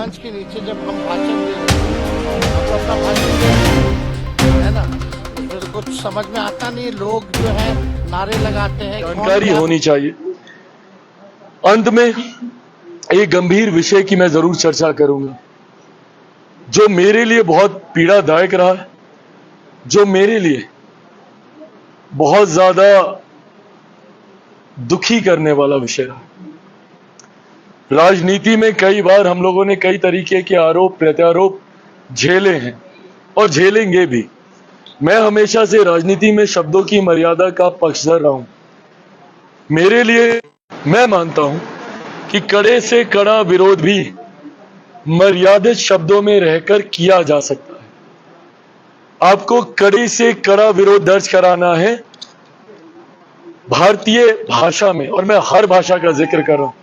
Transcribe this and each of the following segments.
मंच के नीचे जब हम भाषण दे रहे हैं, हम तो अपना भाषण दे रहे हैं, है ना, फिर कुछ समझ में आता नहीं, लोग जो है नारे लगाते हैं। जानकारी होनी चाहिए। अंत में एक गंभीर विषय की मैं जरूर चर्चा करूंगा, जो मेरे लिए बहुत पीड़ादायक रहा है, जो मेरे लिए बहुत ज्यादा दुखी करने वाला विषय रहा। राजनीति में कई बार हम लोगों ने कई तरीके के आरोप प्रत्यारोप झेले हैं और झेलेंगे भी। मैं हमेशा से राजनीति में शब्दों की मर्यादा का पक्षधर रहा हूं। मेरे लिए मैं मानता हूं कि कड़े से कड़ा विरोध भी मर्यादित शब्दों में रहकर किया जा सकता है। आपको कड़े से कड़ा विरोध दर्ज कराना है भारतीय भाषा में, और मैं हर भाषा का जिक्र कर रहा हूं,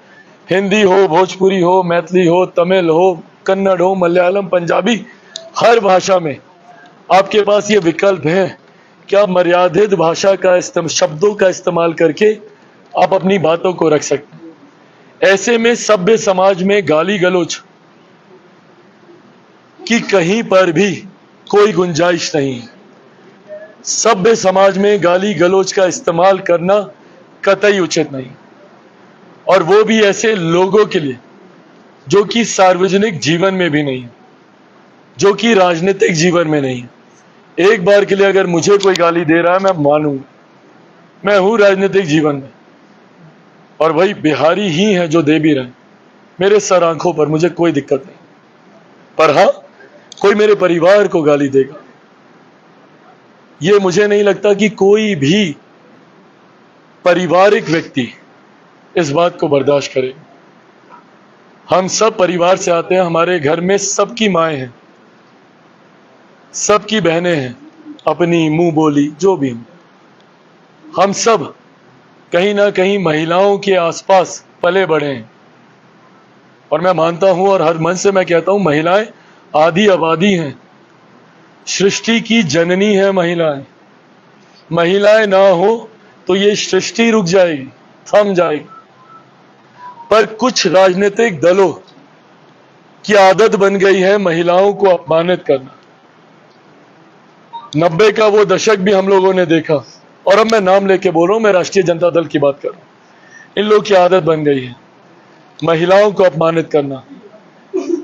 हिंदी हो, भोजपुरी हो, मैथिली हो, तमिल हो, कन्नड़ हो, मलयालम, पंजाबी, हर भाषा में आपके पास ये विकल्प है कि आप मर्यादित भाषा का शब्दों का इस्तेमाल करके आप अपनी बातों को रख सकते हैं। ऐसे में सभ्य समाज में गाली गलौज की कहीं पर भी कोई गुंजाइश नहीं है। सभ्य समाज में गाली गलौज का इस्तेमाल करना कतई उचित नहीं, और वो भी ऐसे लोगों के लिए जो कि सार्वजनिक जीवन में भी नहीं है, जो कि राजनीतिक जीवन में नहीं है। एक बार के लिए अगर मुझे कोई गाली दे रहा है, मैं मानूंगा, मैं हूं राजनीतिक जीवन में, और वही बिहारी ही हैं जो दे भी रहे हैं मेरे सर आंखों पर, मुझे कोई दिक्कत नहीं। पर हाँ, कोई मेरे परिवार को गाली देगा, ये मुझे नहीं लगता कि कोई भी पारिवारिक व्यक्ति इस बात को बर्दाश्त करे। हम सब परिवार से आते हैं, हमारे घर में सबकी माएँ हैं, सबकी बहनें हैं, अपनी मुंह बोली जो भी हम सब कहीं ना कहीं महिलाओं के आसपास पले बढ़े हैं। और मैं मानता हूं और हर मन से मैं कहता हूं, महिलाएं आधी आबादी हैं, सृष्टि की जननी है महिलाएं। महिलाएं ना हो तो ये सृष्टि रुक जाएगी, थम जाएगी। पर कुछ राजनीतिक दलों की आदत बन गई है महिलाओं को अपमानित करना। 90 का वो दशक भी हम लोगों ने देखा, और अब मैं नाम लेके बोल रहा हूं, मैं राष्ट्रीय जनता दल की बात कर रहा हूं। इन लोग की आदत बन गई है महिलाओं को अपमानित करना,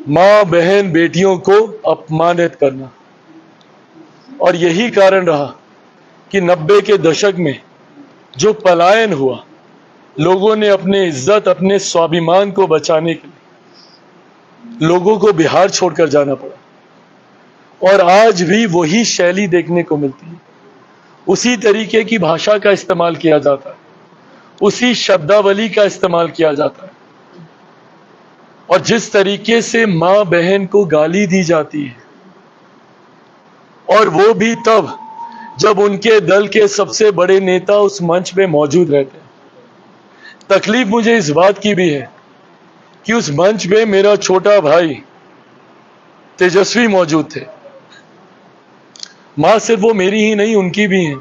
मां बहन बेटियों को अपमानित करना। और यही कारण रहा कि 90 के दशक में जो पलायन हुआ, लोगों ने अपने इज्जत, अपने स्वाभिमान को बचाने के लिए लोगों को बिहार छोड़कर जाना पड़ा। और आज भी वही शैली देखने को मिलती है, उसी तरीके की भाषा का इस्तेमाल किया जाता है, उसी शब्दावली का इस्तेमाल किया जाता है। और जिस तरीके से मां बहन को गाली दी जाती है, और वो भी तब जब उनके दल के सबसे बड़े नेता उस मंच पे मौजूद रहते हैं। तकलीफ मुझे इस बात की भी है कि उस मंच पे मेरा छोटा भाई तेजस्वी मौजूद थे। मां सिर्फ वो मेरी ही नहीं, उनकी भी है।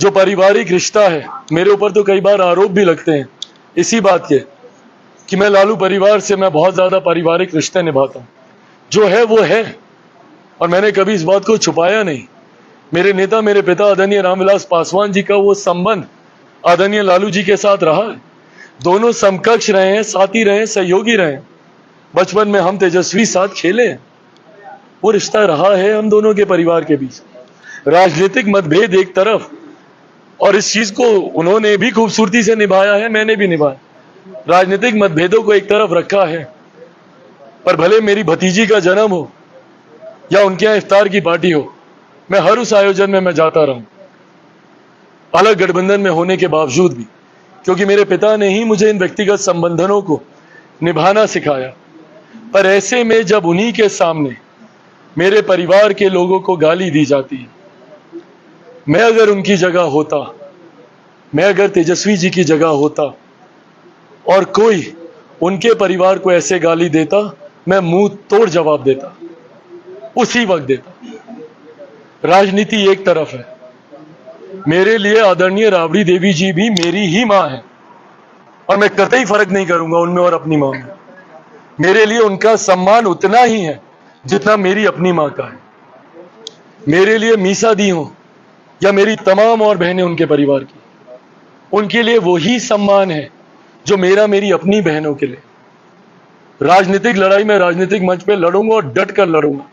जो पारिवारिक रिश्ता है, मेरे ऊपर तो कई बार आरोप भी लगते हैं इसी बात के कि मैं लालू परिवार से मैं बहुत ज्यादा पारिवारिक रिश्ते निभाता हूं। जो है वो है, और मैंने कभी इस बात को छुपाया नहीं। मेरे नेता, मेरे पिता आदरणीय रामविलास पासवान जी का वो संबंध आदरणीय लालू जी के साथ रहा है। दोनों समकक्ष रहे हैं, साथी रहे हैं, सहयोगी रहे हैं। बचपन में हम तेजस्वी साथ खेले हैं, वो रिश्ता रहा है हम दोनों के परिवार के बीच। राजनीतिक मतभेद एक तरफ, और इस चीज को उन्होंने भी खूबसूरती से निभाया है, मैंने भी निभाया। राजनीतिक मतभेदों को एक तरफ रखा है, पर भले मेरी भतीजी का जन्म हो या उनके यहाँ इफ्तार की पार्टी हो, मैं हर उस आयोजन में मैं जाता रहूं, अलग गठबंधन में होने के बावजूद भी, क्योंकि मेरे पिता ने ही मुझे इन व्यक्तिगत संबंधों को निभाना सिखाया। पर ऐसे में जब उन्हीं के सामने मेरे परिवार के लोगों को गाली दी जाती है, मैं अगर उनकी जगह होता, मैं अगर तेजस्वी जी की जगह होता और कोई उनके परिवार को ऐसे गाली देता, मैं मुंह तोड़ जवाब देता, उसी वक्त देता। राजनीति एक तरफ है, मेरे लिए आदरणीय राबड़ी देवी जी भी मेरी ही मां है, और मैं कतई फर्क नहीं करूंगा उनमें और अपनी मां में। मेरे लिए उनका सम्मान उतना ही है जितना मेरी अपनी माँ का है। मेरे लिए मीसा दी हो या मेरी तमाम और बहनें उनके परिवार की, उनके लिए वही सम्मान है जो मेरा मेरी अपनी बहनों के लिए। राजनीतिक लड़ाई में राजनीतिक मंच पे लड़ूंगा और डट कर लड़ूंगा,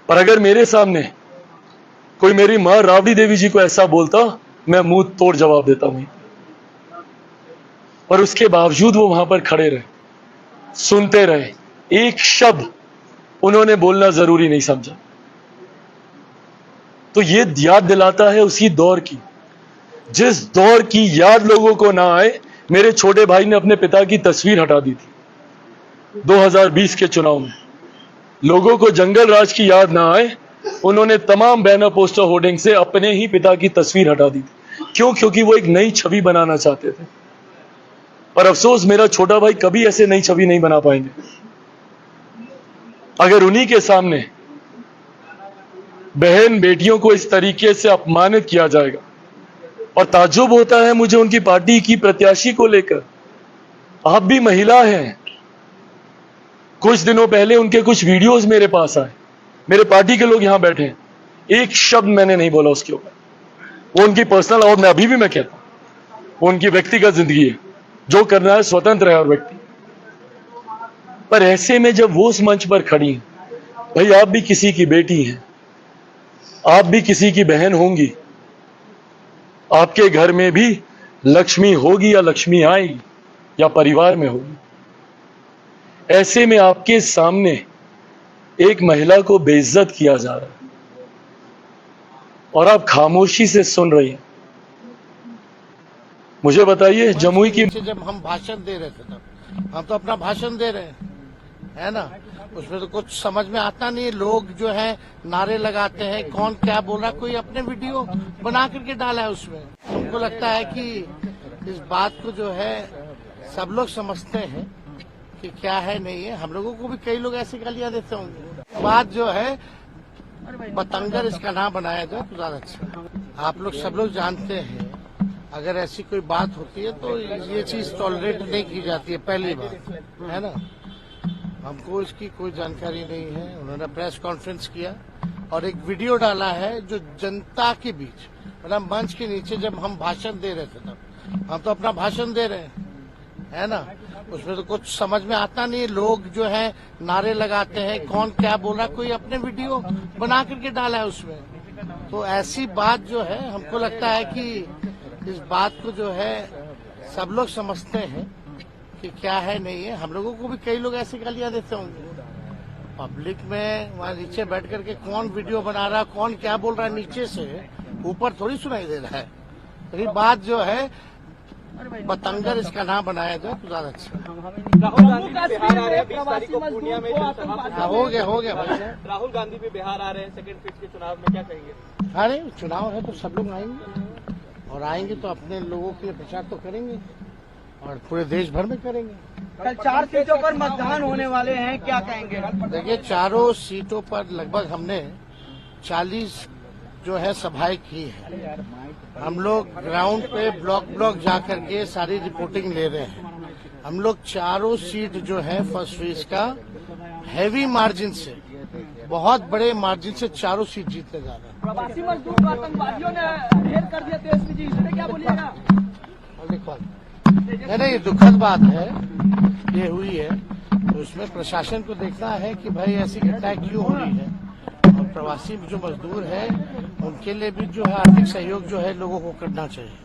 पर अगर मेरे सामने कोई मेरी मां राबड़ी देवी जी को ऐसा बोलता, मैं मुंह तोड़ जवाब देता हूं। पर उसके बावजूद वो वहां पर खड़े रहे, सुनते रहे, एक शब्द उन्होंने बोलना जरूरी नहीं समझा। तो ये याद दिलाता है उसी दौर की, जिस दौर की याद लोगों को ना आए। मेरे छोटे भाई ने अपने पिता की तस्वीर हटा दी थी 2020 के चुनाव में। लोगों को जंगल राज की याद ना आए, उन्होंने तमाम बैनर पोस्टर होर्डिंग से अपने ही पिता की तस्वीर हटा दी थी। क्यों? क्योंकि वो एक नई छवि बनाना चाहते थे। पर अफसोस, मेरा छोटा भाई कभी ऐसे नई छवि नहीं बना पाएंगे। अगर उन्हीं के सामने बहन बेटियों को इस तरीके से अपमानित किया जाएगा। और ताज्जुब होता है मुझे उनकी पार्टी की प्रत्याशी को लेकर। आप भी महिला हैं। कुछ दिनों पहले उनके कुछ वीडियोस मेरे पास आए, मेरे पार्टी के लोग यहां बैठे हैं, एक शब्द मैंने नहीं बोला उसके ऊपर। वो उनकी पर्सनल, और मैं अभी भी मैं कहता हूं, वो उनकी व्यक्तिगत जिंदगी है, जो करना है स्वतंत्र है और व्यक्ति। पर ऐसे में जब वो उस मंच पर खड़ी हैं, भाई आप भी किसी की बेटी हैं, आप भी किसी की बहन होंगी, आपके घर में भी लक्ष्मी होगी या लक्ष्मी आएगी या परिवार में होगी। ऐसे में आपके सामने एक महिला को बेइज्जत किया जा रहा है और आप खामोशी से सुन रही हैं। मुझे बताइए, जमुई की जब हम भाषण दे रहे थे तब हम तो अपना भाषण दे रहे हैं, है ना, उसमें तो कुछ समझ में आता नहीं। लोग जो है नारे लगाते हैं, कौन क्या बोल रहा, कोई अपने वीडियो बना करके डाला है उसमें। हमको लगता है कि इस बात को जो है सब लोग समझते हैं कि क्या है नहीं है। हम लोगों को भी कई लोग ऐसी गालियां देते होंगे। बात जो है बतंगर इसका नाम बनाया जाए तो ज्यादा अच्छा। आप लोग सब लोग जानते हैं, अगर ऐसी कोई बात होती है तो ये चीज टॉलरेट नहीं की जाती है, पहली बात, है ना। हमको इसकी कोई जानकारी नहीं है। उन्होंने प्रेस कॉन्फ्रेंस किया और एक वीडियो डाला है जो जनता के बीच, मतलब मंच के नीचे जब हम भाषण दे रहे थे तब हम तो अपना भाषण दे रहे हैं, है ना, उसमें तो कुछ समझ में आता नहीं। लोग जो है नारे लगाते हैं, कौन क्या बोल रहा, कोई अपने वीडियो बना करके डाला है उसमें। तो ऐसी बात जो है, हमको लगता है कि इस बात को जो है सब लोग समझते हैं कि क्या है नहीं है। हम लोगों को भी कई लोग ऐसी गालियां देते होंगे पब्लिक में, वहां नीचे बैठ करके कौन वीडियो बना रहा, कौन क्या बोल रहा है, नीचे से ऊपर थोड़ी सुनाई दे रहा है। लेकिन बात जो है बतंगर इसका नाम बनाया जाए तो ज्यादा अच्छा। राहुल गांधी भी बिहार आ रहे हैं 20 तारीख को पूर्णिया में जनसभा। हो गया भाई। राहुल गांधी भी बिहार आ रहे हैं सेकंड फेज के चुनाव में, क्या कहेंगे? अरे चुनाव है तो सब लोग आएंगे, और आएंगे तो अपने लोगों के लिए प्रचार तो करेंगे और पूरे देश भर में करेंगे। कल 4 सीटों पर मतदान होने वाले हैं, क्या कहेंगे? देखिए, चारों सीटों पर लगभग हमने 40 जो है सभाएं की है। हम लोग ग्राउंड पे ब्लॉक जा करके सारी रिपोर्टिंग ले रहे हैं। हम लोग चारों सीट जो है फर्स्ट फेज का हैवी मार्जिन से, बहुत बड़े मार्जिन से चारों सीट जीतने जा रहे हैं। प्रवासी मजदूर को आतंकवादियों ने ढेर कर दिया तेजस्वी जी, इसमें क्या बोलिएगा? नहीं, दुखद बात है ये हुई है, तो उसमें प्रशासन को देखना है कि भाई ऐसी घटनाएं क्यों हो रही है। और प्रवासी जो मजदूर है उनके लिए भी जो है आर्थिक सहयोग जो है लोगों को करना चाहिए।